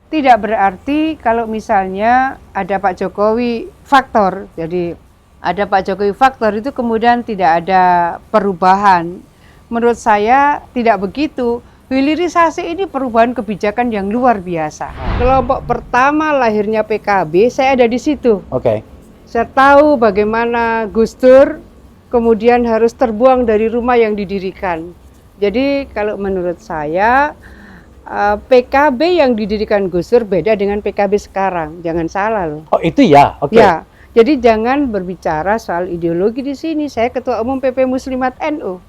tidak berarti kalau misalnya ada Pak Jokowi faktor, jadi ada Pak Jokowi faktor itu kemudian tidak ada perubahan. Menurut saya tidak begitu. Hilirisasi ini perubahan kebijakan yang luar biasa. Kelompok pertama lahirnya PKB, saya ada di situ. Oke. Saya tahu bagaimana Gus Dur kemudian harus terbuang dari rumah yang didirikan. Jadi kalau menurut saya PKB yang didirikan Gus Dur beda dengan PKB sekarang. Jangan salah loh. Oh, itu ya. Oke. Ya, jadi jangan berbicara soal ideologi di sini. Saya Ketua Umum PP Muslimat NU.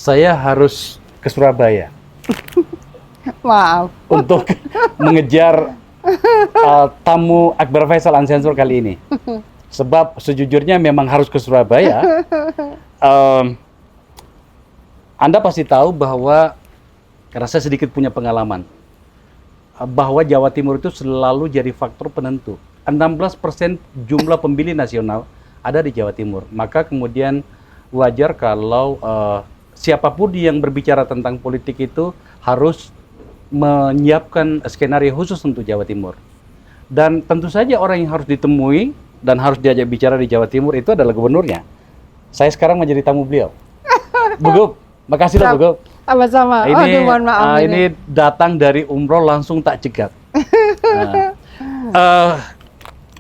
Saya harus ke Surabaya Maaf. untuk mengejar tamu Akbar Faisal Unsensor kali ini. Sebab sejujurnya memang harus ke Surabaya. Anda pasti tahu bahwa, karena saya sedikit punya pengalaman, bahwa Jawa Timur itu selalu jadi faktor penentu. 16% jumlah pemilih nasional ada di Jawa Timur. Maka kemudian wajar kalau siapapun yang berbicara tentang politik itu harus menyiapkan skenario khusus untuk Jawa Timur. Dan tentu saja orang yang harus ditemui dan harus diajak bicara di Jawa Timur itu adalah gubernurnya. Saya sekarang menjadi tamu beliau. Bu Gub, makasih loh Bu Gub. Sama-sama. Ini, Mohon maaf ini datang dari umroh langsung tak cegat.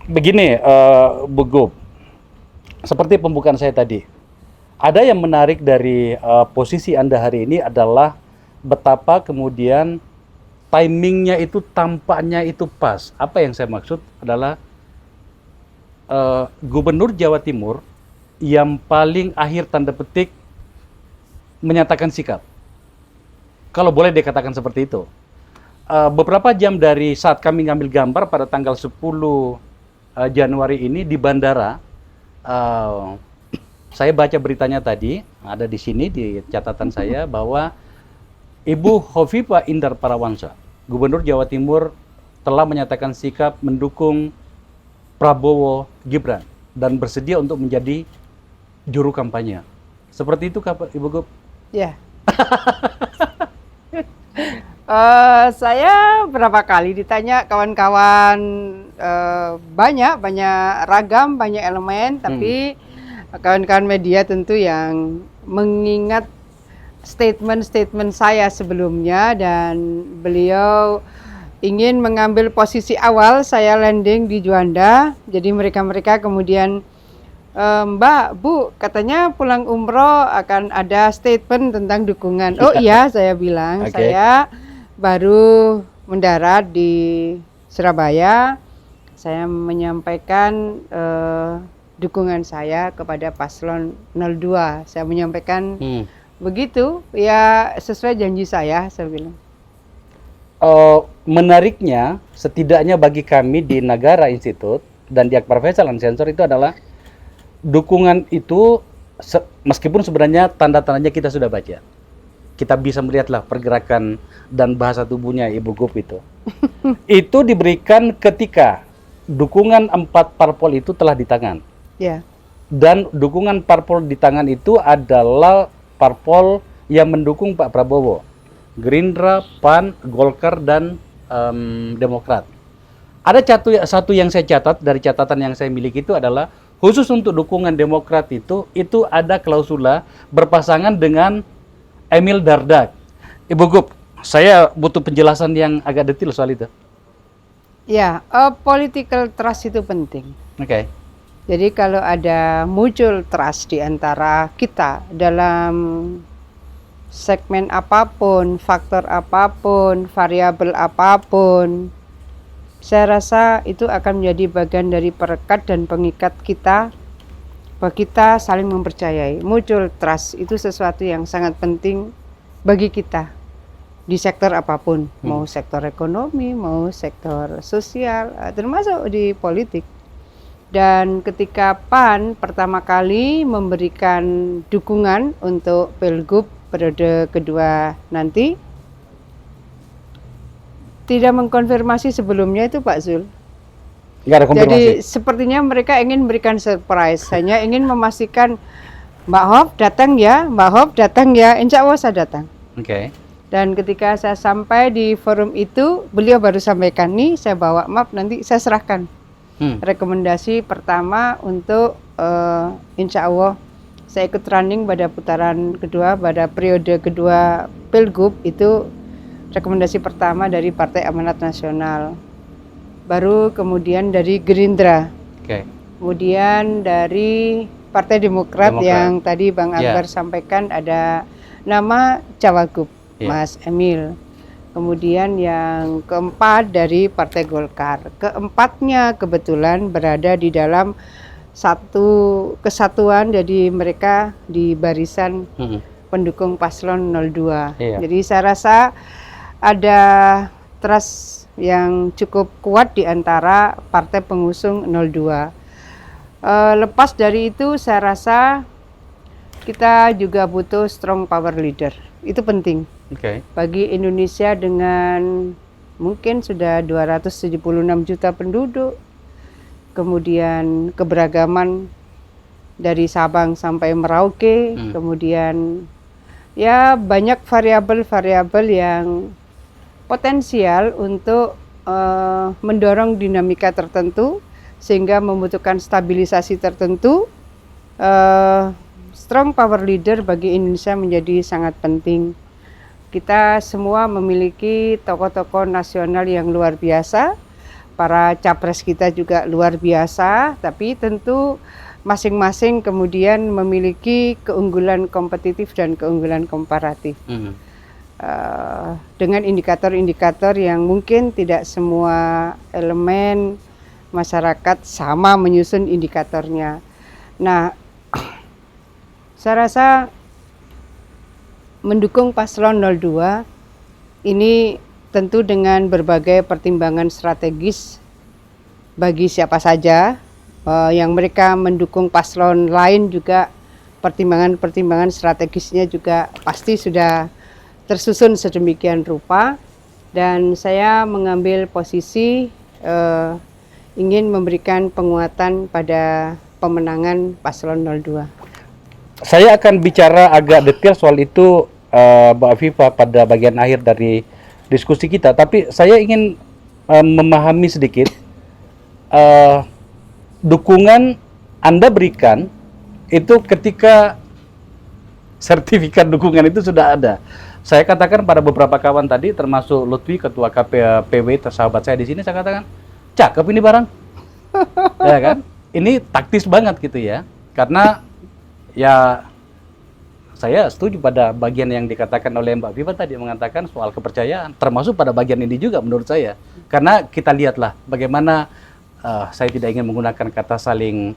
Begini, Bu Gub, seperti pembukaan saya tadi, ada yang menarik dari posisi Anda hari ini adalah betapa kemudian timingnya itu tampaknya itu pas. Apa yang saya maksud adalah Gubernur Jawa Timur yang paling akhir tanda petik menyatakan sikap. Kalau boleh dikatakan seperti itu. Beberapa jam dari saat kami ngambil gambar pada tanggal 10 Januari ini di bandara, saya baca beritanya tadi, ada di sini di catatan saya, bahwa Ibu Hovifah Indar Parawansa, Gubernur Jawa Timur, telah menyatakan sikap mendukung Prabowo Gibran dan bersedia untuk menjadi juru kampanye. Seperti itu Ibu Gub? Ya. Saya berapa kali ditanya kawan-kawan, banyak ragam, banyak elemen, tapi kawan-kawan media tentu yang mengingat statement-statement saya sebelumnya, dan beliau ingin mengambil posisi awal saya landing di Juanda. Jadi mereka kemudian, Mbak, Bu, katanya pulang umroh akan ada statement tentang dukungan. Oh iya, saya bilang, saya baru mendarat di Surabaya. Saya menyampaikan dukungan saya kepada paslon 02. Saya menyampaikan begitu, ya sesuai janji saya bilang. Menariknya, setidaknya bagi kami di Nagara Institute dan di Akbar Faisal Unsensor itu adalah dukungan itu, meskipun sebenarnya tanda-tandanya kita sudah baca. Kita bisa melihatlah pergerakan dan bahasa tubuhnya Ibu Gub itu. Itu diberikan ketika dukungan 4 parpol itu telah di tangan. Ya. Dan dukungan parpol di tangan itu adalah parpol yang mendukung Pak Prabowo. Gerindra, PAN, Golkar, dan Demokrat. Ada satu yang saya catat dari catatan yang saya miliki itu adalah khusus untuk dukungan Demokrat itu ada klausula berpasangan dengan Emil Dardak. Ibu Gub, saya butuh penjelasan yang agak detail soal itu. Ya, political trust itu penting. Oke. Jadi kalau ada muncul trust di antara kita dalam segmen apapun, faktor apapun, variabel apapun, saya rasa itu akan menjadi bagian dari perekat dan pengikat kita, bahwa kita saling mempercayai. Muncul trust itu sesuatu yang sangat penting bagi kita di sektor apapun, mau sektor ekonomi, mau sektor sosial, termasuk di politik. Dan ketika PAN pertama kali memberikan dukungan untuk Pilgub periode kedua nanti, tidak mengkonfirmasi sebelumnya itu Pak Zul. Nggak ada konfirmasi. Jadi sepertinya mereka ingin memberikan surprise, hanya ingin memastikan Mbak Hop datang ya, Mbak Hop datang ya, insya Allah saya datang. Oke. Dan ketika saya sampai di forum itu, beliau baru sampaikan nih, saya bawa map, nanti saya serahkan rekomendasi pertama untuk insya Allah saya ikut running pada putaran kedua, pada periode kedua Pilgub itu rekomendasi pertama dari Partai Amanat Nasional. Baru kemudian dari Gerindra, kemudian dari Partai Demokrat. Yang tadi Bang Akbar sampaikan ada nama Cawagup, Mas Emil. Kemudian yang keempat dari Partai Golkar. Keempatnya kebetulan berada di dalam satu kesatuan, jadi mereka di barisan pendukung paslon 02. Jadi saya rasa ada trust yang cukup kuat di antara partai pengusung 02. Lepas dari itu saya rasa kita juga butuh strong power leader. Itu penting. Bagi Indonesia dengan mungkin sudah 276 juta penduduk, kemudian keberagaman dari Sabang sampai Merauke, kemudian ya banyak variabel-variabel yang potensial untuk mendorong dinamika tertentu sehingga membutuhkan stabilisasi tertentu. Strong power leader bagi Indonesia menjadi sangat penting. Kita semua memiliki tokoh-tokoh nasional yang luar biasa, para capres kita juga luar biasa, tapi tentu masing-masing kemudian memiliki keunggulan kompetitif dan keunggulan komparatif. Dengan indikator-indikator yang mungkin tidak semua elemen masyarakat sama menyusun indikatornya. Nah, saya rasa mendukung paslon 02 ini tentu dengan berbagai pertimbangan strategis bagi siapa saja. Yang mereka mendukung paslon lain juga pertimbangan-pertimbangan strategisnya juga pasti sudah tersusun sedemikian rupa, dan saya mengambil posisi ingin memberikan penguatan pada pemenangan paslon 02. Saya akan bicara agak detail soal itu, Mbak Afifah, pada bagian akhir dari diskusi kita. Tapi saya ingin memahami sedikit dukungan Anda berikan itu ketika sertifikat dukungan itu sudah ada. Saya katakan pada beberapa kawan tadi, termasuk Lutfi, ketua KPW, sahabat saya di sini, saya katakan, cakep ini barang. Ya kan? Ini taktis banget gitu ya. Karena ya saya setuju pada bagian yang dikatakan oleh Mbak Viva tadi, mengatakan soal kepercayaan, termasuk pada bagian ini juga menurut saya. Karena kita lihatlah bagaimana, saya tidak ingin menggunakan kata saling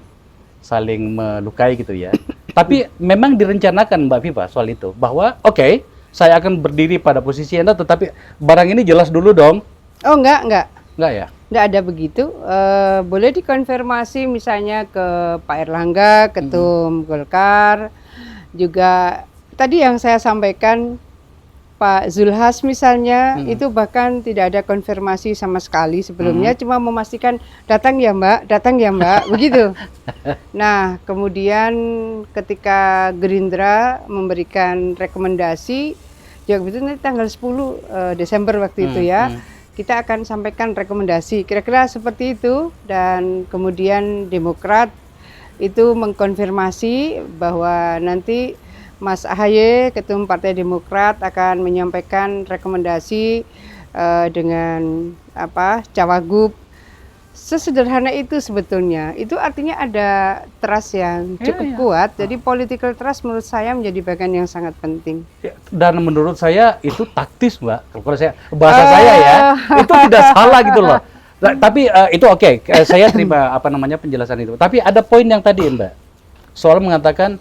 melukai gitu ya. Tapi memang direncanakan Mbak Viva soal itu, bahwa oke, saya akan berdiri pada posisi Anda, tetapi barang ini jelas dulu dong. Oh enggak ya? Enggak ada begitu. Boleh dikonfirmasi misalnya ke Pak Erlangga, Ketum Golkar. Juga tadi yang saya sampaikan Pak Zulhas misalnya, itu bahkan tidak ada konfirmasi sama sekali sebelumnya, cuma memastikan datang ya Mbak, begitu. Nah, kemudian ketika Gerindra memberikan rekomendasi, juga begitu, nanti tanggal 10 Desember waktu itu ya, kita akan sampaikan rekomendasi, kira-kira seperti itu. Dan kemudian Demokrat itu mengkonfirmasi bahwa nanti Mas AHY, Ketum Partai Demokrat, akan menyampaikan rekomendasi dengan Cawagup. Sesederhana itu sebetulnya. Itu artinya ada trust yang cukup kuat. Jadi political trust menurut saya menjadi bagian yang sangat penting. Dan menurut saya itu taktis, Mbak. Kalau saya bahasa saya ya, itu tidak salah gitu loh. Tapi itu oke. Saya terima penjelasan itu. Tapi ada poin yang tadi, Mbak, soal mengatakan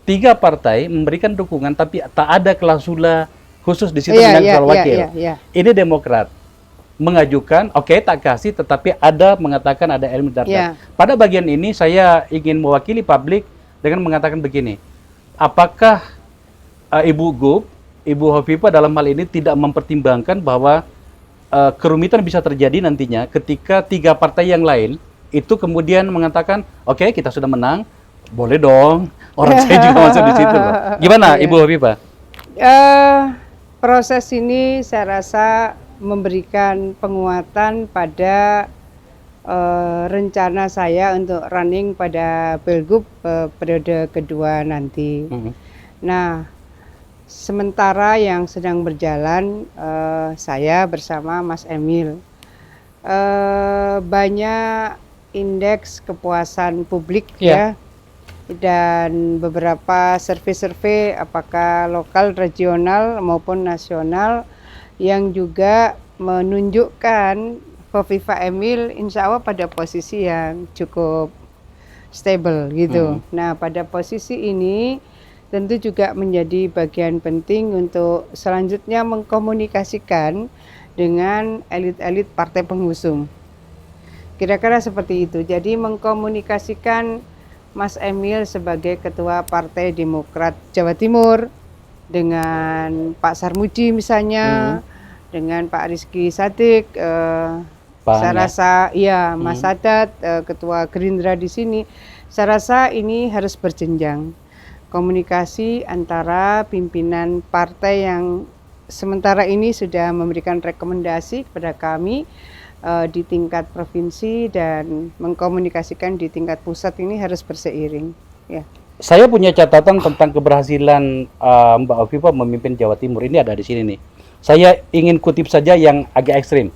3 partai memberikan dukungan tapi tak ada klausula khusus di situ dengan soal wakil. Ini Demokrat mengajukan, tak kasih, tetapi ada mengatakan ada Emil Dardak. Pada bagian ini saya ingin mewakili publik dengan mengatakan begini, apakah Ibu Gub Ibu Hovifah dalam hal ini tidak mempertimbangkan bahwa kerumitan bisa terjadi nantinya ketika 3 partai yang lain itu kemudian mengatakan, oke, kita sudah menang, boleh dong, orang saya juga masuk di situ loh. Gimana Iya. Ibu Hovifah? Proses ini saya rasa memberikan penguatan pada rencana saya untuk running pada Pilgub periode kedua nanti. Nah, sementara yang sedang berjalan saya bersama Mas Emil, banyak indeks kepuasan publik ya, dan beberapa survei-survei apakah lokal, regional maupun nasional yang juga menunjukkan Hovifah Emil insya Allah pada posisi yang cukup stable gitu. Nah, pada posisi ini tentu juga menjadi bagian penting untuk selanjutnya mengkomunikasikan dengan elit-elit partai pengusung. Kira-kira seperti itu. Jadi mengkomunikasikan Mas Emil sebagai Ketua Partai Demokrat Jawa Timur dengan Pak Sarmuji misalnya, dengan Pak Rizky Sadik, saya rasa ya Mas Sadat, Ketua Gerindra di sini. Saya rasa ini harus berjenjang. Komunikasi antara pimpinan partai yang sementara ini sudah memberikan rekomendasi kepada kami di tingkat provinsi dan mengkomunikasikan di tingkat pusat ini harus berseiring. Ya. Saya punya catatan tentang keberhasilan Mbak Hovifah memimpin Jawa Timur. Ini ada di sini nih. Saya ingin kutip saja yang agak ekstrim,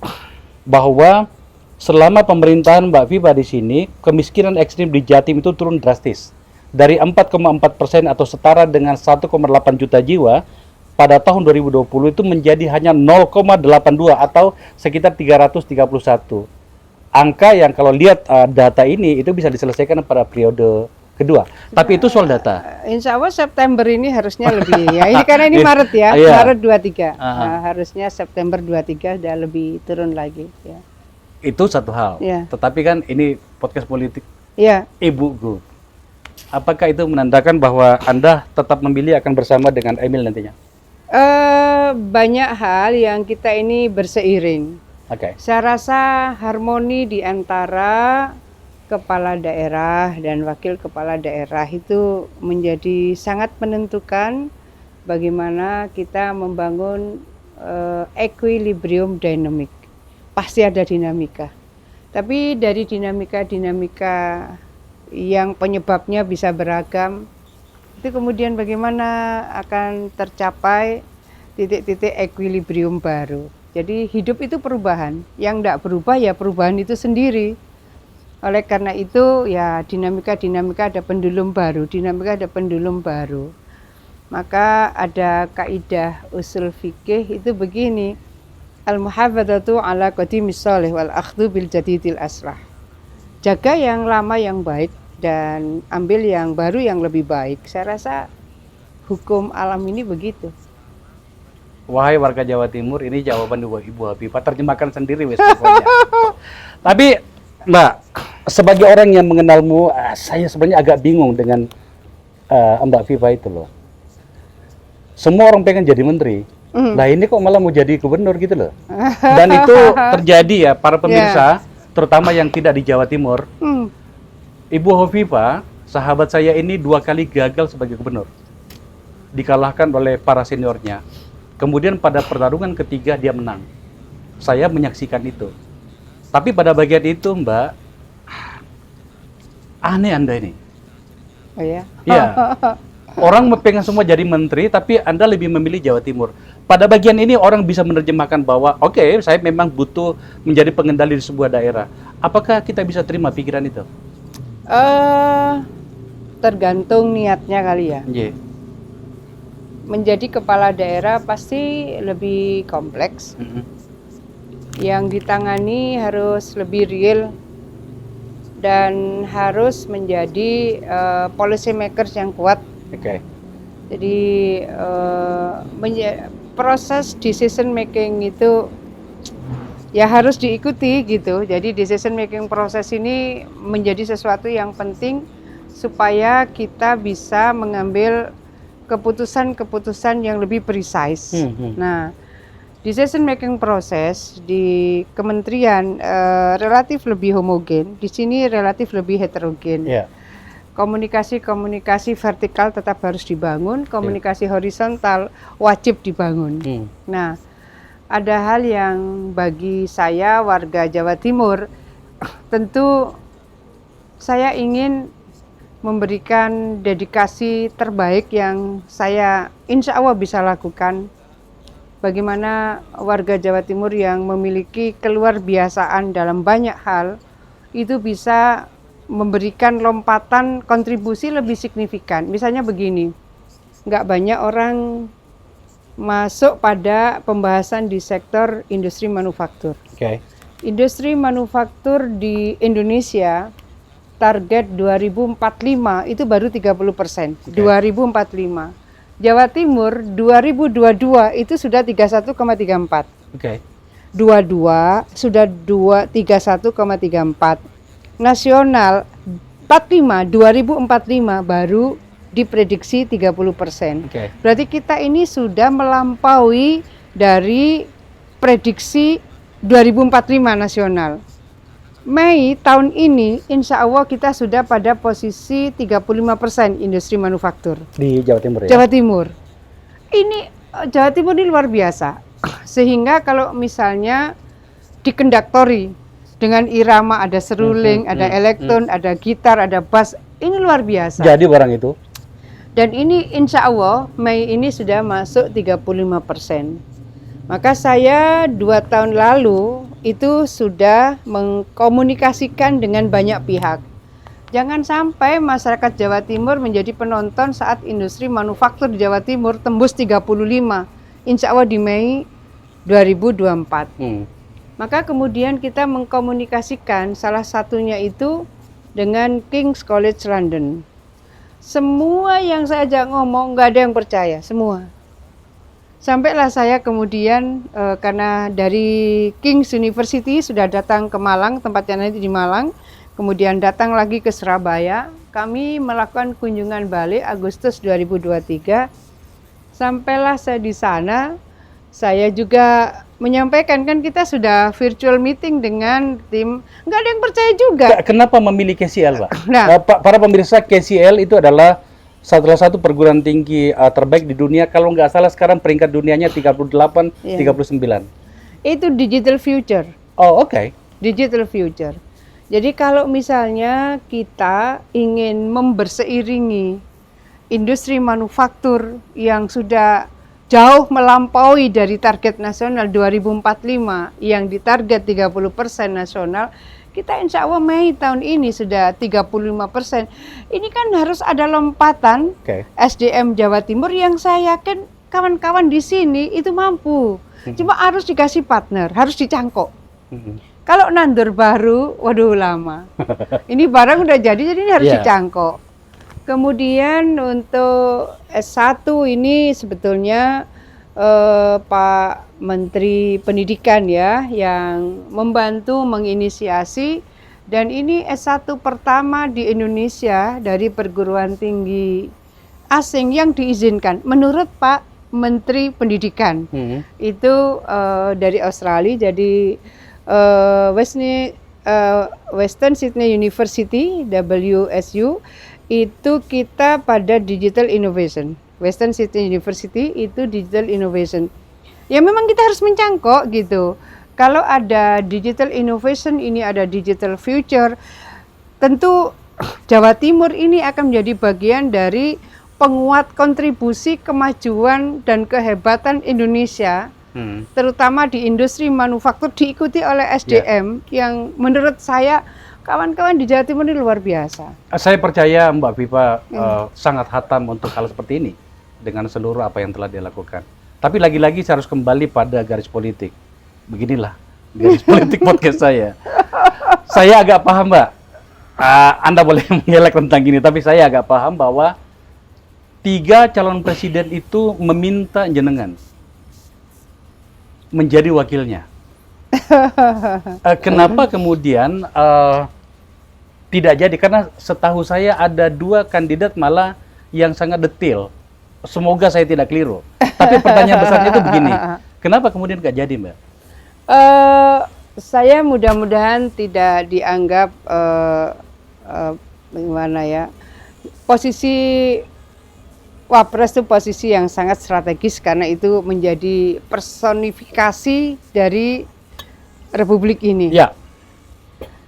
bahwa selama pemerintahan Mbak Hovifah di sini, kemiskinan ekstrim di Jatim itu turun drastis. Dari 4,4% atau setara dengan 1,8 juta jiwa pada tahun 2020 itu menjadi hanya 0,82 atau sekitar 331. Angka yang kalau lihat data ini itu bisa diselesaikan pada periode kedua. Tapi itu soal data. Insya Allah September ini harusnya lebih ya. Ini karena ini Maret ya, Maret 23. Harusnya September 23 sudah lebih turun lagi. Ya. Itu satu hal. Ya. Tetapi kan ini podcast politik. Ya. Ibu, apakah itu menandakan bahwa Anda tetap memilih akan bersama dengan Emil nantinya? Banyak hal yang kita ini berseiring. Saya rasa harmoni di antara kepala daerah dan wakil kepala daerah itu menjadi sangat menentukan bagaimana kita membangun equilibrium dynamic. Pasti ada dinamika. Tapi dari dinamika-dinamika yang penyebabnya bisa beragam, itu kemudian bagaimana akan tercapai titik-titik equilibrium baru. Jadi hidup itu perubahan, yang tidak berubah ya perubahan itu sendiri. Oleh karena itu ya dinamika ada pendulum baru, Maka ada kaidah usul fikih itu begini, al-muhafadzatu ala qadimis shalih wal akhdhu bil jadidil aslah. Jaga yang lama yang baik dan ambil yang baru yang lebih baik. Saya rasa hukum alam ini begitu. Wahai warga Jawa Timur, ini jawaban Ibu Hovifah, terjemahkan sendiri wes pokoknya. Tapi Mbak, sebagai orang yang mengenalmu, saya sebenarnya agak bingung dengan Mbak Hovifah itu loh. Semua orang pengen jadi menteri. Nah ini kok malah mau jadi gubernur gitu loh. Dan itu terjadi ya, para pemirsa, terutama yang tidak di Jawa Timur. Ibu Hovifah, sahabat saya ini 2 kali gagal sebagai gubernur. Dikalahkan oleh para seniornya. Kemudian pada pertarungan ketiga dia menang. Saya menyaksikan itu. Tapi pada bagian itu Mbak, aneh Anda ini. Oh ya? Iya. Orang pengen semua jadi menteri, tapi Anda lebih memilih Jawa Timur. Pada bagian ini orang bisa menerjemahkan bahwa, oke, saya memang butuh menjadi pengendali di sebuah daerah. Apakah kita bisa terima pikiran itu? Tergantung niatnya kali ya. Menjadi kepala daerah pasti lebih kompleks. Yang ditangani harus lebih real dan harus menjadi policy makers yang kuat. Jadi proses decision making itu ya harus diikuti gitu. Jadi decision making proses ini menjadi sesuatu yang penting supaya kita bisa mengambil keputusan-keputusan yang lebih precise. Nah, decision making proses di kementerian relatif lebih homogen, di sini relatif lebih heterogen. Komunikasi-komunikasi vertikal tetap harus dibangun, komunikasi horizontal wajib dibangun. Nah, ada hal yang bagi saya warga Jawa Timur, tentu saya ingin memberikan dedikasi terbaik yang saya insya Allah bisa lakukan. Bagaimana warga Jawa Timur yang memiliki keluarbiasaan dalam banyak hal itu bisa memberikan lompatan kontribusi lebih signifikan. Misalnya begini, nggak banyak orang masuk pada pembahasan di sektor industri manufaktur. Industri manufaktur di Indonesia target 2045 itu baru 30%. 2045. Jawa Timur 2022 itu sudah 31,34. 22 sudah 31,34. Nasional 2045 baru diprediksi 30%. Berarti kita ini sudah melampaui dari prediksi 2045 nasional. Mei tahun ini insya Allah kita sudah pada posisi 35% industri manufaktur di Jawa Timur ya? Jawa Timur. Ini Jawa Timur ini luar biasa. Sehingga kalau misalnya dikendaktori dengan irama, ada seruling, ada elektron, ada gitar, ada bass, ini luar biasa. Jadi barang itu? Dan ini insya Allah Mei ini sudah masuk 35%. Maka saya 2 tahun lalu itu sudah mengkomunikasikan dengan banyak pihak. Jangan sampai masyarakat Jawa Timur menjadi penonton saat industri manufaktur di Jawa Timur tembus 35. Insya Allah di Mei 2024. Maka kemudian kita mengkomunikasikan salah satunya itu dengan King's College London. Semua yang saya ajak ngomong nggak ada yang percaya, semua. Sampailah saya kemudian karena dari King's University sudah datang ke Malang, tempatnya nanti di Malang, kemudian datang lagi ke Surabaya. Kami melakukan kunjungan balik Agustus 2023. Sampailah saya di sana, saya juga menyampaikan, kan kita sudah virtual meeting dengan tim, nggak ada yang percaya juga. Kenapa memilih KCL, Pak? Nah, para pemirsa, KCL itu adalah salah satu perguruan tinggi terbaik di dunia. Kalau nggak salah sekarang peringkat dunianya 38, 39. Itu digital future. Oh, oke. Digital future. Jadi kalau misalnya kita ingin memberseiringi industri manufaktur yang sudah jauh melampaui dari target nasional 2045 yang ditarget 30% nasional, kita insya Allah Mei tahun ini sudah 35%. Ini kan harus ada lompatan SDM Jawa Timur yang saya yakin kawan-kawan di sini itu mampu. Cuma harus dikasih partner, harus dicangkok. Kalau nandur baru, waduh lama. Ini barang udah jadi ini harus dicangkok. Kemudian untuk S1 ini sebetulnya Pak Menteri Pendidikan ya yang membantu menginisiasi, dan ini S1 pertama di Indonesia dari perguruan tinggi asing yang diizinkan menurut Pak Menteri Pendidikan. Itu dari Australia, jadi Western Sydney University WSU itu kita pada digital innovation. Western Sydney University itu digital innovation. Ya memang kita harus mencangkok gitu. Kalau ada digital innovation, ini ada digital future, tentu Jawa Timur ini akan menjadi bagian dari penguat kontribusi kemajuan dan kehebatan Indonesia, terutama di industri manufaktur, diikuti oleh SDM yang menurut saya kawan-kawan di Jawa Timur ini luar biasa. Saya percaya Mbak Viva sangat hatam untuk hal seperti ini dengan seluruh apa yang telah dilakukan. Tapi lagi-lagi saya harus kembali pada garis politik. Beginilah garis politik podcast saya. Saya agak paham, Mbak. Anda boleh mengelak tentang gini, tapi saya agak paham bahwa 3 calon presiden itu meminta jenengan menjadi wakilnya. Kenapa kemudian tidak jadi? Karena setahu saya ada 2 kandidat malah yang sangat detail semoga saya tidak keliru. Tapi pertanyaan besarnya itu begini, kenapa kemudian nggak jadi, Mbak? Saya mudah-mudahan tidak dianggap gimana ya, posisi Wapres itu posisi yang sangat strategis karena itu menjadi personifikasi dari Republik ini. Ya.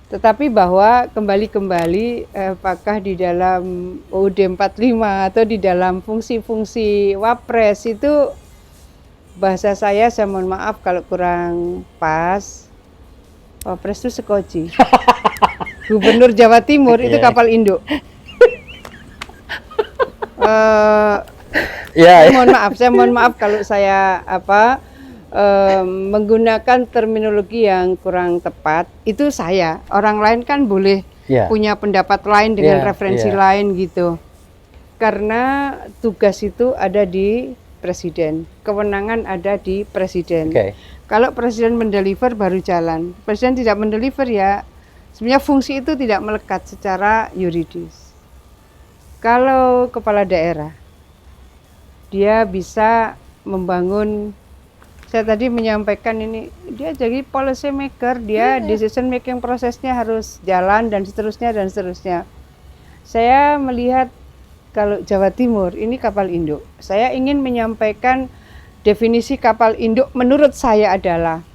Tetapi bahwa kembali apakah di dalam UUD 45 atau di dalam fungsi-fungsi Wapres itu, bahasa saya mohon maaf kalau kurang pas, Wapres itu sekoci. Gubernur Jawa Timur itu kapal induk. Saya mohon maaf kalau saya menggunakan terminologi yang kurang tepat. Itu saya. Orang lain kan boleh punya pendapat lain dengan referensi lain gitu. Karena tugas itu ada di Presiden, kewenangan ada di Presiden. Kalau Presiden mendeliver baru jalan. Presiden tidak mendeliver ya, sebenarnya fungsi itu tidak melekat secara yuridis. Kalau kepala daerah, dia bisa membangun, saya tadi menyampaikan ini, dia jadi policy maker, dia decision making prosesnya harus jalan dan seterusnya dan seterusnya. Saya melihat kalau Jawa Timur ini kapal induk, saya ingin menyampaikan definisi kapal induk menurut saya adalah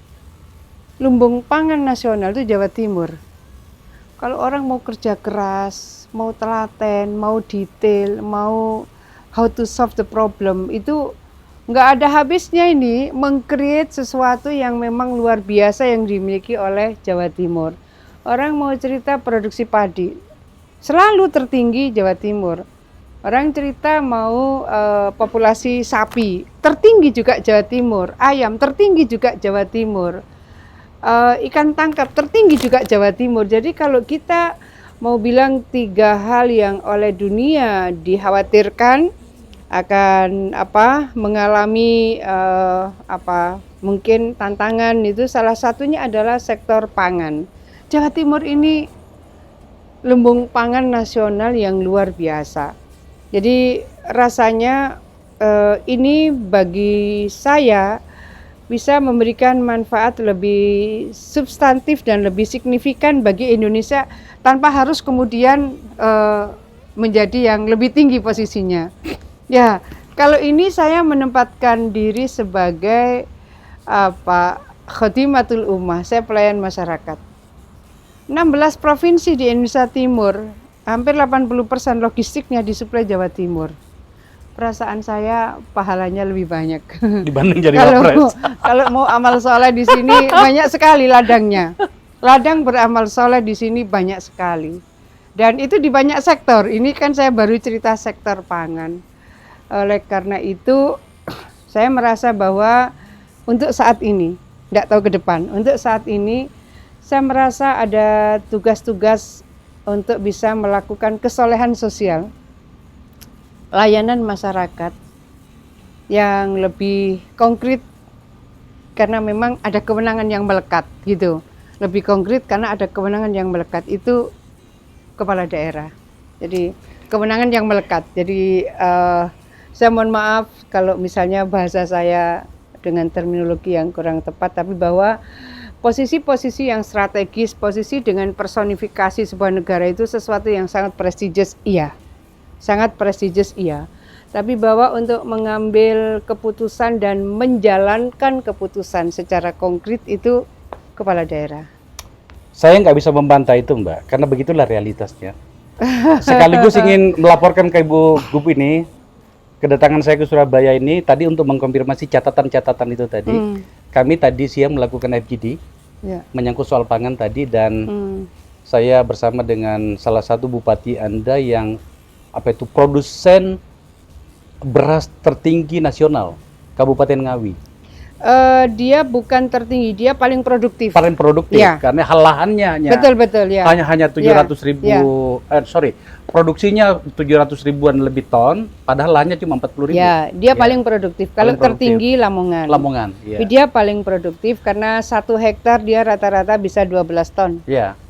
lumbung pangan nasional itu Jawa Timur. Kalau orang mau kerja keras, mau telaten, mau detail, mau how to solve the problem, itu nggak ada habisnya ini meng-create sesuatu yang memang luar biasa yang dimiliki oleh Jawa Timur. Orang mau cerita produksi padi, selalu tertinggi Jawa Timur. Orang cerita mau populasi sapi, tertinggi juga Jawa Timur. Ayam, tertinggi juga Jawa Timur. Ikan tangkap, tertinggi juga Jawa Timur. Jadi kalau kita mau bilang 3 hal yang oleh dunia dikhawatirkan akan mengalami mungkin tantangan, itu salah satunya adalah sektor pangan. Jawa Timur ini lumbung pangan nasional yang luar biasa. Jadi rasanya ini bagi saya bisa memberikan manfaat lebih substantif dan lebih signifikan bagi Indonesia tanpa harus kemudian menjadi yang lebih tinggi posisinya. Ya, kalau ini saya menempatkan diri sebagai khodimatul ummah, saya pelayan masyarakat. 16 provinsi di Indonesia Timur, hampir 80% logistiknya disuplai Jawa Timur. Perasaan saya pahalanya lebih banyak dibanding jadi Wapres. Kalau mau amal soleh di sini banyak sekali ladangnya. Ladang beramal soleh di sini banyak sekali. Dan itu di banyak sektor. Ini kan saya baru cerita sektor pangan. Oleh karena itu saya merasa bahwa untuk saat ini, tidak tahu ke depan, untuk saat ini saya merasa ada tugas-tugas untuk bisa melakukan kesolehan sosial, layanan masyarakat yang lebih konkret karena memang ada kewenangan yang melekat gitu. Lebih konkret karena ada kewenangan yang melekat, itu kepala daerah. Jadi kewenangan yang melekat. Jadi saya mohon maaf kalau misalnya bahasa saya dengan terminologi yang kurang tepat, tapi bahwa posisi-posisi yang strategis, posisi dengan personifikasi sebuah negara itu sesuatu yang sangat prestigious, iya. Sangat prestigious, iya. Tapi bahwa untuk mengambil keputusan dan menjalankan keputusan secara konkret itu kepala daerah. Saya nggak bisa membantah itu, Mbak, karena begitulah realitasnya. Sekaligus ingin melaporkan ke Ibu Gub ini, kedatangan saya ke Surabaya ini tadi untuk mengkonfirmasi catatan-catatan itu tadi. Kami tadi siang melakukan FGD, menyangkut soal pangan tadi, dan saya bersama dengan salah satu bupati Anda yang produsen beras tertinggi nasional, Kabupaten Ngawi. Dia bukan tertinggi, dia paling produktif. Paling produktif, karena lahannya hanya hanya 700.000, produksinya 700 ribuan lebih ton, padahal lahannya cuma 40.000. Ya, dia paling produktif. Kalau tertinggi Lamongan. Dia paling produktif karena 1 hektar dia rata-rata bisa 12 ton. Ya,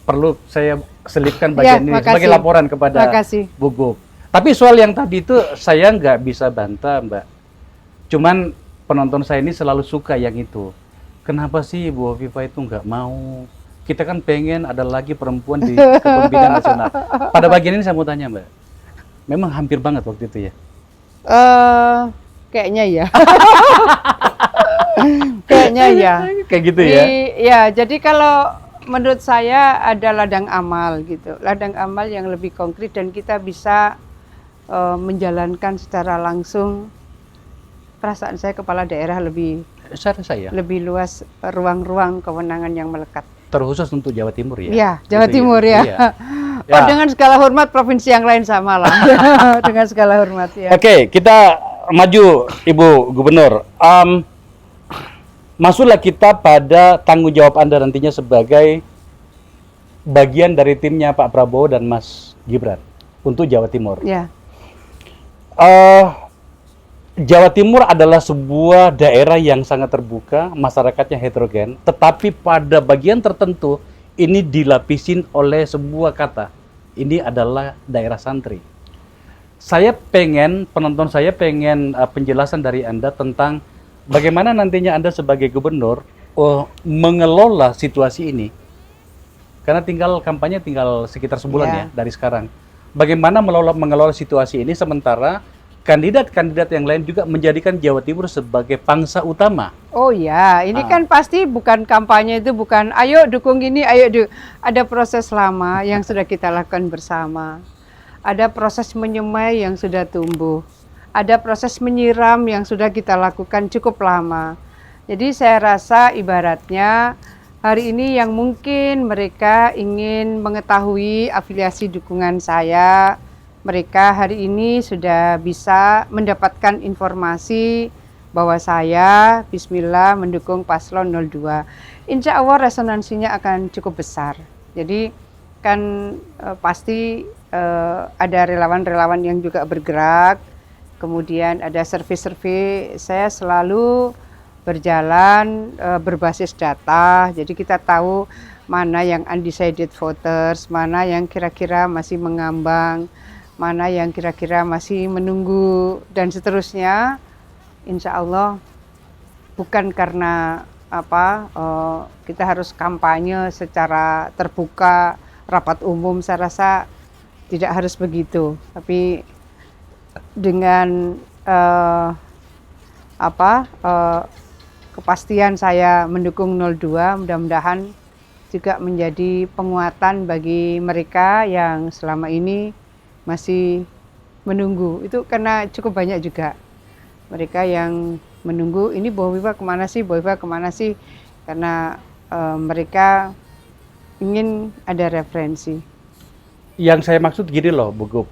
perlu saya selipkan bagian ini sebagai laporan kepada Bu Gub. Tapi soal yang tadi itu saya nggak bisa bantah, Mbak. Cuman penonton saya ini selalu suka yang itu. Kenapa sih Bu Hovifah itu nggak mau? Kita kan pengen ada lagi perempuan di kepemimpinan nasional. Pada bagian ini saya mau tanya, Mbak. Memang hampir banget waktu itu ya? Kayaknya ya. Kayaknya ya. Kayak gitu ya? Ya, jadi kalau menurut saya ada ladang amal gitu. Ladang amal yang lebih konkret dan kita bisa menjalankan secara langsung. Perasaan saya kepala daerah lebih luas ruang-ruang kewenangan yang melekat. Terkhusus untuk Jawa Timur ya? Iya, Jawa Timur ya. Iya. Oh, dengan segala hormat provinsi yang lain sama lah. Dengan segala hormat ya. Oke, kita maju Ibu Gubernur. Masuklah kita pada tanggung jawab Anda nantinya sebagai bagian dari timnya Pak Prabowo dan Mas Gibran untuk Jawa Timur. Ya. Jawa Timur adalah sebuah daerah yang sangat terbuka, masyarakatnya heterogen, tetapi pada bagian tertentu ini dilapisin oleh sebuah kata. Ini adalah daerah santri. Penonton saya pengen penjelasan dari Anda tentang bagaimana nantinya Anda sebagai gubernur mengelola situasi ini. Karena kampanye tinggal sekitar sebulan ya dari sekarang. Bagaimana mengelola situasi ini sementara kandidat-kandidat yang lain juga menjadikan Jawa Timur sebagai pangsa utama. Oh ya, ini kan pasti bukan kampanye, itu bukan ayo dukung ini, ada proses lama yang sudah kita lakukan bersama. Ada proses menyemai yang sudah tumbuh. Ada proses menyiram yang sudah kita lakukan cukup lama. Jadi saya rasa ibaratnya hari ini yang mungkin mereka ingin mengetahui afiliasi dukungan saya, mereka hari ini sudah bisa mendapatkan informasi bahwa saya, bismillah, mendukung paslon 02. Insya Allah resonansinya akan cukup besar. Jadi kan pasti ada relawan-relawan yang juga bergerak, kemudian ada survei-survei. Saya selalu berjalan berbasis data, jadi kita tahu mana yang undecided voters, mana yang kira-kira masih mengambang, mana yang kira-kira masih menunggu, dan seterusnya. Insya Allah bukan karena kita harus kampanye secara terbuka, rapat umum, saya rasa tidak harus begitu, tapi dengan kepastian saya mendukung 02, mudah-mudahan juga menjadi penguatan bagi mereka yang selama ini masih menunggu. Itu karena cukup banyak juga mereka yang menunggu, ini Bu Hovifah kemana sih, Bu Hovifah kemana sih, karena mereka ingin ada referensi. Yang saya maksud gini loh Bu Gub,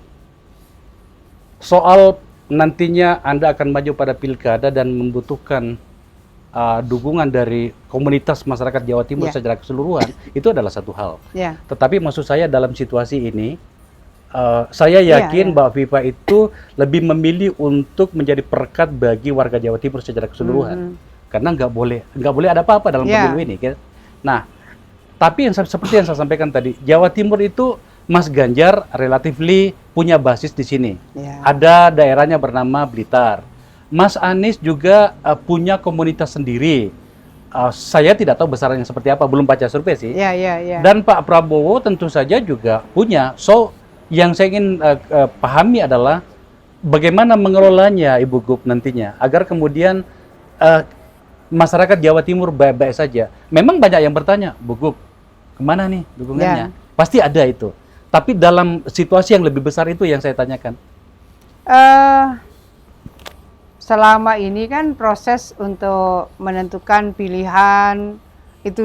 soal nantinya Anda akan maju pada pilkada dan membutuhkan dukungan dari komunitas masyarakat Jawa Timur secara keseluruhan, itu adalah satu hal. Tetapi maksud saya dalam situasi ini, saya yakin Mbak Viva itu lebih memilih untuk menjadi perekat bagi warga Jawa Timur secara keseluruhan, karena nggak boleh ada apa-apa dalam pemilu ini. Nah, tapi seperti yang saya sampaikan tadi, Jawa Timur itu Mas Ganjar relatifly punya basis di sini. Ada daerahnya bernama Blitar. Mas Anies juga punya komunitas sendiri. Saya tidak tahu besarnya seperti apa, belum baca survei sih. Dan Pak Prabowo tentu saja juga punya. So, yang saya ingin pahami adalah bagaimana mengelolanya Ibu Gub nantinya, agar kemudian masyarakat Jawa Timur baik-baik saja. Memang banyak yang bertanya, Bu Gub, kemana nih dukungannya? Pasti ada itu. Tapi dalam situasi yang lebih besar itu yang saya tanyakan. Selama ini kan proses untuk menentukan pilihan itu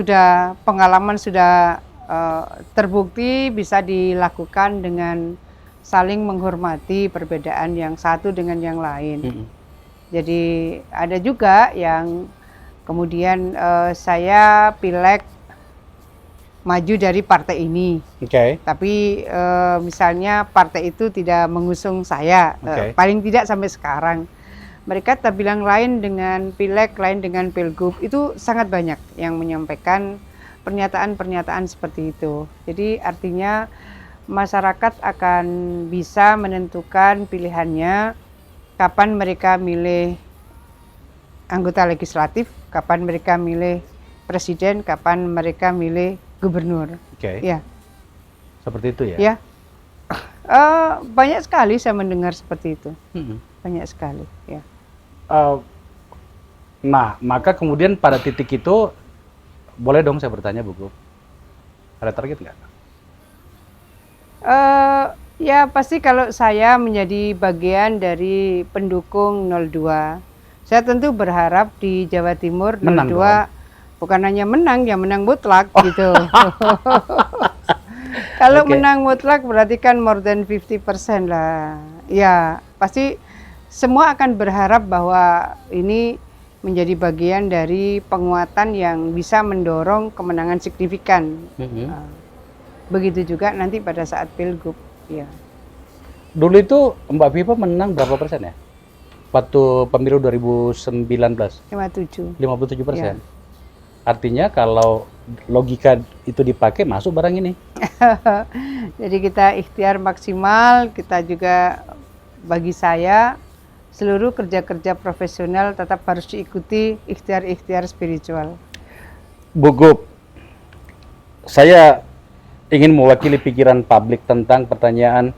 pengalaman sudah terbukti bisa dilakukan dengan saling menghormati perbedaan yang satu dengan yang lain. Jadi ada juga yang kemudian saya pileg maju dari partai ini, tapi misalnya partai itu tidak mengusung saya, paling tidak sampai sekarang. Mereka terbilang lain dengan pileg, lain dengan pilgub, itu sangat banyak yang menyampaikan pernyataan-pernyataan seperti itu. Jadi artinya masyarakat akan bisa menentukan pilihannya kapan mereka milih anggota legislatif, kapan mereka milih presiden, kapan mereka milih gubernur. Oke. Ya, Seperti itu ya. ya. Banyak sekali saya mendengar seperti itu. Mm-mm. Banyak sekali, ya. Nah, maka kemudian pada titik itu, boleh dong saya bertanya, Bu Gup, ada target nggak? Ya pasti kalau saya menjadi bagian dari pendukung 02, saya tentu berharap di Jawa Timur 02 Menang dong. bukan hanya menang, ya menang mutlak gitu. Kalau Oke. menang mutlak berarti kan more than 50% lah. Ya, pasti semua akan berharap bahwa ini menjadi bagian dari penguatan yang bisa mendorong kemenangan signifikan. Mm-mm. Begitu juga nanti pada saat Pilgub. Ya. Dulu itu Mbak Viva menang berapa persen ya? Waktu pemilu 2019, 57. 57%. Artinya kalau logika itu dipakai, masuk barang ini. Jadi kita ikhtiar maksimal, kita juga bagi saya seluruh kerja-kerja profesional tetap harus diikuti ikhtiar-ikhtiar spiritual. Bu Gup, saya ingin mewakili pikiran publik tentang pertanyaan,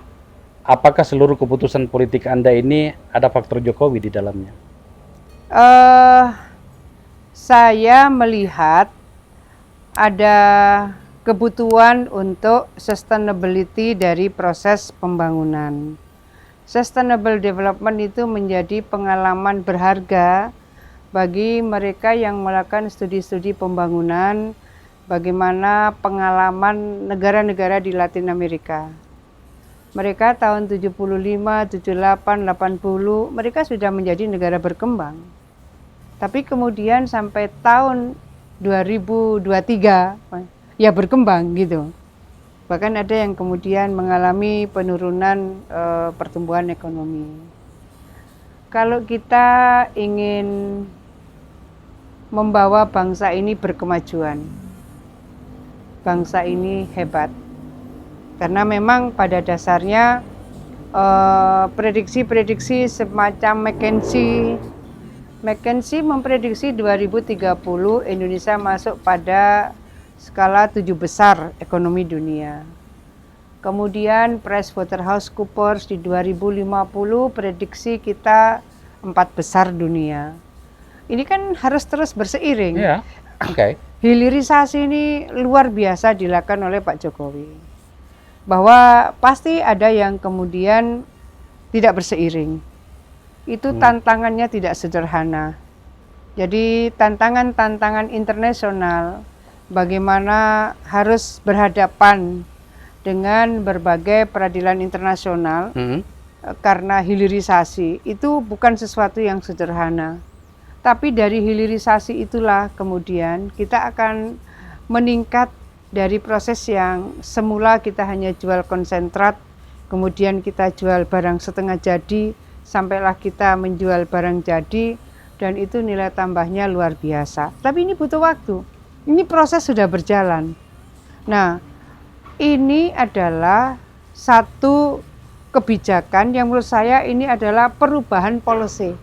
apakah seluruh keputusan politik Anda ini ada faktor Jokowi di dalamnya? Saya melihat ada kebutuhan untuk sustainability dari proses pembangunan. Sustainable development itu menjadi pengalaman berharga bagi mereka yang melakukan studi-studi pembangunan, bagaimana pengalaman negara-negara di Latin Amerika. Mereka tahun 75, 78, 80, mereka sudah menjadi negara berkembang. Tapi kemudian sampai tahun 2023 ya berkembang gitu. Bahkan ada yang kemudian mengalami penurunan pertumbuhan ekonomi. Kalau kita ingin membawa bangsa ini berkemajuan, bangsa ini hebat. Karena memang pada dasarnya prediksi-prediksi semacam McKinsey memprediksi 2030 Indonesia masuk pada skala 7 besar ekonomi dunia. Kemudian PricewaterhouseCoopers di 2050 prediksi kita 4 besar dunia. Ini kan harus terus berseiring. Iya, oke. Hilirisasi ini luar biasa dilakukan oleh Pak Jokowi. Bahwa pasti ada yang kemudian tidak berseiring. Itu tantangannya tidak sederhana. Jadi tantangan-tantangan internasional, bagaimana harus berhadapan dengan berbagai peradilan internasional karena hilirisasi, itu bukan sesuatu yang sederhana. Tapi dari hilirisasi itulah kemudian kita akan meningkat dari proses yang semula kita hanya jual konsentrat, kemudian kita jual barang setengah jadi, sampailah kita menjual barang jadi, dan itu nilai tambahnya luar biasa. Tapi ini butuh waktu. Ini proses sudah berjalan. Nah, ini adalah satu kebijakan yang menurut saya ini adalah perubahan policy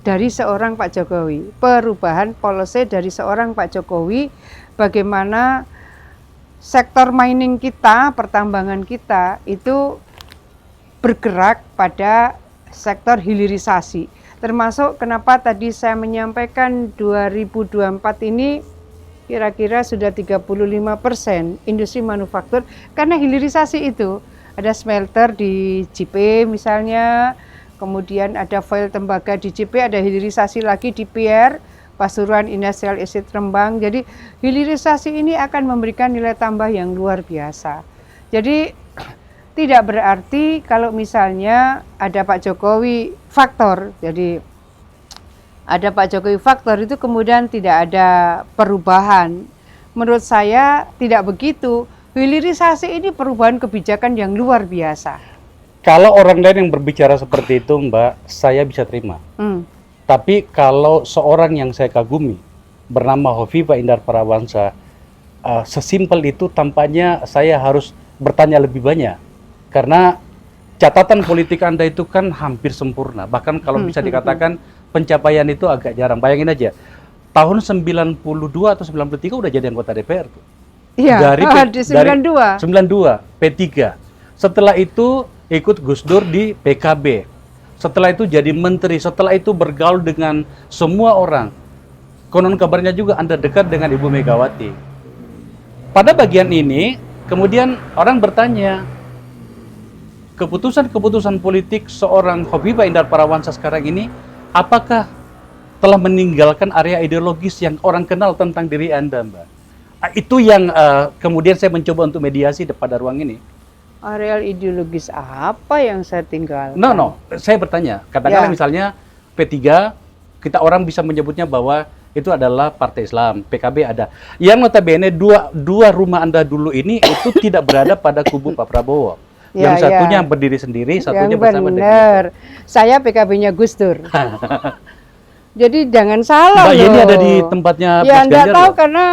dari seorang Pak Jokowi. Perubahan policy dari seorang Pak Jokowi, bagaimana sektor mining kita, pertambangan kita itu bergerak pada sektor hilirisasi. Termasuk kenapa tadi saya menyampaikan 2024 ini kira-kira sudah 35% industri manufaktur karena hilirisasi itu. Ada smelter di JP misalnya, kemudian ada foil tembaga di JP, ada hilirisasi lagi di PR, Pasuruan Industrial Estate Rembang. Jadi hilirisasi ini akan memberikan nilai tambah yang luar biasa. Jadi tidak berarti kalau misalnya ada Pak Jokowi faktor, jadi ada Pak Jokowi faktor itu kemudian tidak ada perubahan. Menurut saya tidak begitu. Hilirisasi ini perubahan kebijakan yang luar biasa. Kalau orang lain yang berbicara seperti itu, Mbak, saya bisa terima. Tapi kalau seorang yang saya kagumi, bernama Hovifah Indar Parawansa, sesimpel itu tampaknya saya harus bertanya lebih banyak. Karena catatan politik Anda itu kan hampir sempurna. Bahkan kalau bisa dikatakan pencapaian itu agak jarang. Bayangin aja, tahun 92 atau 93 udah jadi anggota DPR tuh. Iya, di 92. 92, P3. Setelah itu ikut Gus Dur di PKB. Setelah itu jadi menteri. Setelah itu bergaul dengan semua orang. Konon kabarnya juga Anda dekat dengan Ibu Megawati. Pada bagian ini, kemudian orang bertanya, keputusan-keputusan politik seorang Khofifah Indar Parawansa sekarang ini, apakah telah meninggalkan area ideologis yang orang kenal tentang diri Anda, Mbak? Itu yang kemudian saya mencoba untuk mediasi pada ruang ini. Areal ideologis apa yang saya tinggalkan? No, saya bertanya, katakanlah misalnya P3, kita orang bisa menyebutnya bahwa itu adalah Partai Islam, PKB ada. Yang notabene dua rumah Anda dulu ini itu tidak berada pada kubu Pak Prabowo. Yang satunya berdiri sendiri, satunya bersama dengan. Saya PKB-nya Gus Dur. Jadi jangan salah Mbak loh. Yeni ada di tempatnya Ya Mas Ganjar. enggak tahu karena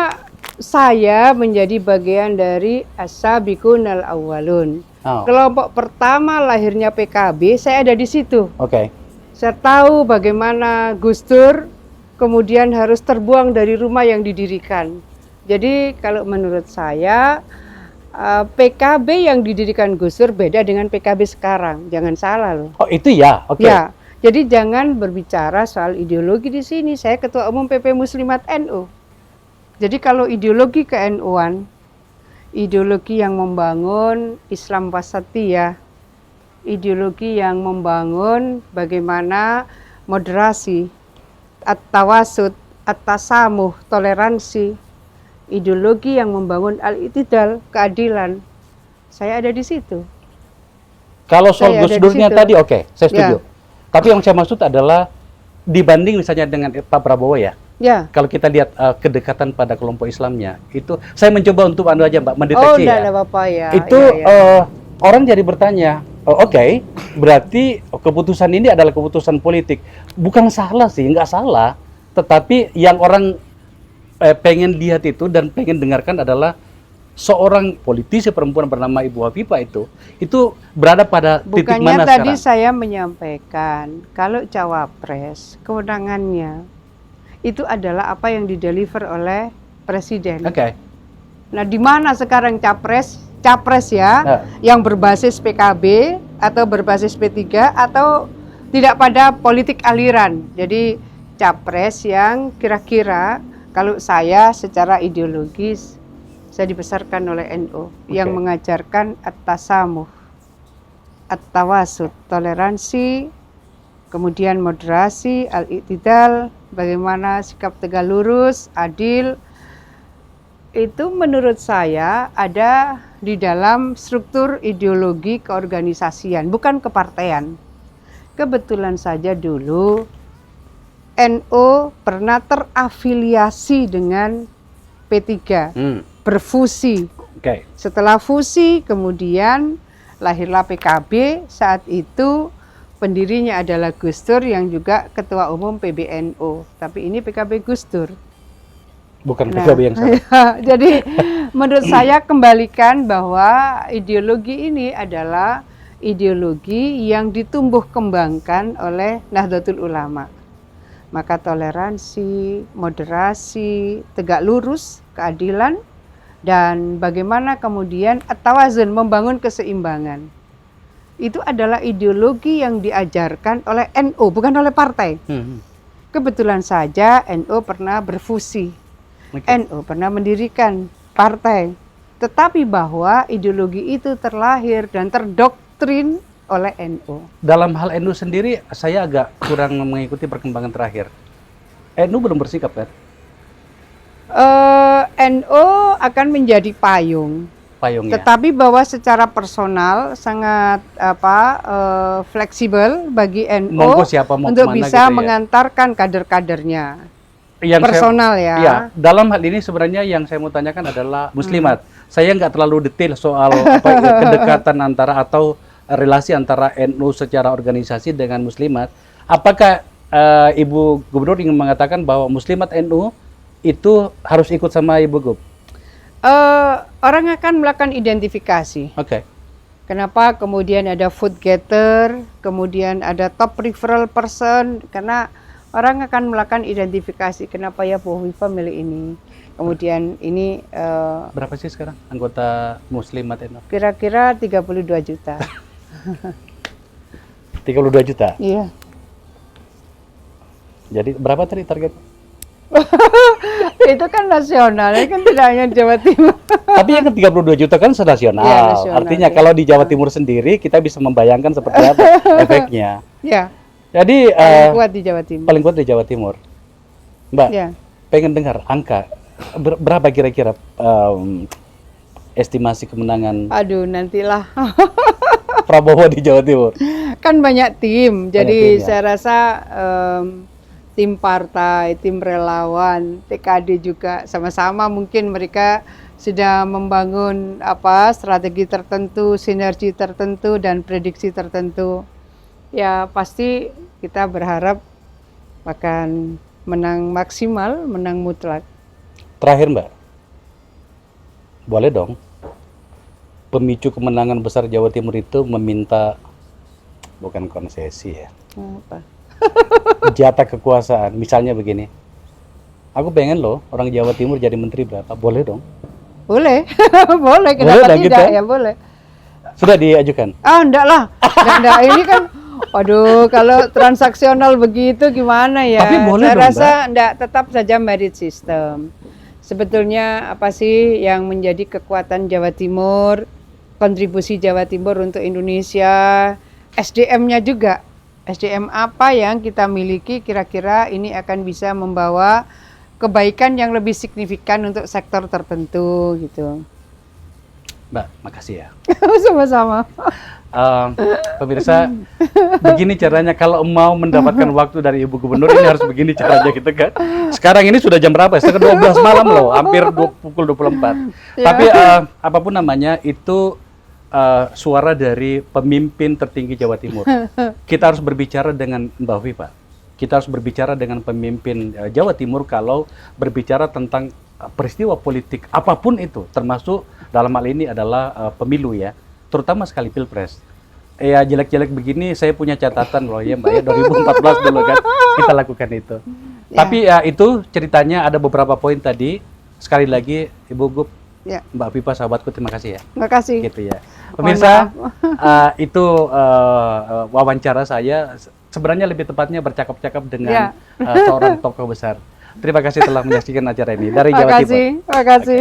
saya menjadi bagian dari As-Sabiqunal Awwalun. Kelompok pertama lahirnya PKB, saya ada di situ. Oke. Saya tahu bagaimana Gus Dur kemudian harus terbuang dari rumah yang didirikan. Jadi kalau menurut saya PKB yang didirikan Gus Dur beda dengan PKB sekarang. Jangan salah loh. Oh itu ya, oke. Ya, jadi jangan berbicara soal ideologi di sini. Saya Ketua Umum PP Muslimat NU. Jadi kalau ideologi ke-NU-an, ideologi yang membangun Islam wasatiyah, ideologi yang membangun bagaimana moderasi, at-tawasud, at-tasamuh, toleransi, ideologi yang membangun al-i'tidal, keadilan. Saya ada di situ. Kalau soal Gus Durnya tadi oke, saya setuju. Tapi yang saya maksud adalah dibanding misalnya dengan Pak Prabowo ya. Ya. Kalau kita lihat kedekatan pada kelompok Islamnya, itu saya mencoba untuk Anda aja Mbak mendeteksi ya. Bapak ya. Itu orang jadi bertanya, oke, berarti keputusan ini adalah keputusan politik. Bukan salah sih, nggak salah. Tetapi yang orang pengen lihat itu dan pengen dengarkan adalah seorang politisi perempuan bernama Ibu Khofifah itu berada pada titik mana sekarang? Bukannya tadi saya menyampaikan kalau cawapres kewenangannya itu adalah apa yang dideliver oleh presiden. Oke. Nah, di mana sekarang capres ya, yang berbasis PKB atau berbasis P3 atau tidak pada politik aliran. Jadi capres yang kira-kira kalau saya secara ideologis saya dibesarkan oleh NU yang mengajarkan at-tasamuh, at-tawasud, toleransi, kemudian moderasi, al-i'tidal, bagaimana sikap tegak lurus, adil. Itu menurut saya ada di dalam struktur ideologi keorganisasian, bukan kepartean. Kebetulan saja dulu NU pernah terafiliasi dengan P3, berfusi. Setelah fusi kemudian lahirlah PKB, saat itu pendirinya adalah Gus Dur yang juga Ketua Umum PBNU. Tapi ini PKB Gus Dur. Bukan PKB yang salah. Jadi menurut saya kembalikan bahwa ideologi ini adalah ideologi yang ditumbuh kembangkan oleh Nahdlatul Ulama. Maka toleransi, moderasi, tegak lurus, keadilan, dan bagaimana kemudian at-tawazun, membangun keseimbangan. Itu adalah ideologi yang diajarkan oleh NU, bukan oleh partai. Kebetulan saja NU pernah berfusi. NU pernah mendirikan partai. Tetapi bahwa ideologi itu terlahir dan terdoktrin oleh NU. Dalam hal NU sendiri, saya agak kurang mengikuti perkembangan terakhir. NU belum bersikap kan? NU akan menjadi payung. Tetapi bahwa secara personal sangat fleksibel bagi NU untuk bisa gitu mengantarkan kader-kadernya. Personal ya. Dalam hal ini sebenarnya yang saya mau tanyakan adalah Muslimat. Saya nggak terlalu detail soal kedekatan antara atau relasi antara NU secara organisasi dengan Muslimat. Apakah Ibu Gubernur ingin mengatakan bahwa Muslimat NU itu harus ikut sama Ibu Gub? Orang akan melakukan identifikasi. Kenapa kemudian ada food getter, kemudian ada top referral person, karena orang akan melakukan identifikasi kenapa ya Bu Hovifa milih ini. Kemudian ini Berapa sih sekarang anggota Muslimat Endor? kira-kira 32 juta. 32 juta. Iya. Jadi berapa tadi target? Itu kan nasional, ini kan tidak hanya Jawa Timur. Tapi yang ke 32 juta kan senasional. Iya, nasional, Artinya iya. kalau di Jawa Timur sendiri kita bisa membayangkan seperti apa efeknya. Ya, Jadi paling kuat di Jawa Timur. paling kuat di Jawa Timur. Mbak, Ya. pengen dengar angka berapa kira-kira estimasi kemenangan Aduh, nantilah. Prabowo di Jawa Timur? Kan banyak tim, Banyak jadi tim, ya. saya rasa tim partai, tim relawan, TKD juga sama-sama mungkin mereka sudah membangun strategi tertentu, sinergi tertentu dan prediksi tertentu. Ya pasti kita berharap akan menang maksimal, menang mutlak. Terakhir Mbak, boleh dong pemicu kemenangan besar Jawa Timur itu meminta, bukan konsesi ya, Apa? jatah kekuasaan. Misalnya begini, aku pengen loh orang Jawa Timur jadi menteri berapa, boleh dong? Boleh, boleh, kenapa Boleh lah tidak? gitu. Ya boleh. Sudah diajukan? Ah, enggak lah. Enggak. Ini kan, waduh, kalau transaksional begitu gimana ya? Tapi boleh Saya dong, rasa enggak, tetap saja merit system. Sebetulnya apa sih yang menjadi kekuatan Jawa Timur, kontribusi Jawa Timur untuk Indonesia, SDM-nya juga. SDM apa yang kita miliki kira-kira ini akan bisa membawa kebaikan yang lebih signifikan untuk sektor tertentu gitu. Mbak, makasih ya. Sama-sama. Pemirsa, begini caranya kalau mau mendapatkan waktu dari Ibu Gubernur ini harus begini caranya gitu kan. Sekarang ini sudah jam berapa? Setengah 12 malam loh, hampir pukul 24. Ya. Tapi apapun namanya itu suara dari pemimpin tertinggi Jawa Timur. Kita harus berbicara dengan Mbak Hovifa. Kita harus berbicara dengan pemimpin Jawa Timur kalau berbicara tentang peristiwa politik apapun itu, termasuk dalam hal ini adalah pemilu ya. Terutama sekali Pilpres. Ya jelek-jelek begini saya punya catatan loh ya Mbak ya, 2014 dulu kan kita lakukan itu. Ya. Tapi ya itu ceritanya ada beberapa poin tadi. Sekali lagi Ibu Gub, Ya, Mbak Hovifa sahabatku, terima kasih ya. terima kasih. Gitu ya. Pemirsa, itu wawancara saya, sebenarnya lebih tepatnya bercakap-cakap dengan Ya. seorang tokoh besar. Terima kasih telah menyaksikan acara ini dari Terima Jawa Timur. kasih. Terima kasih.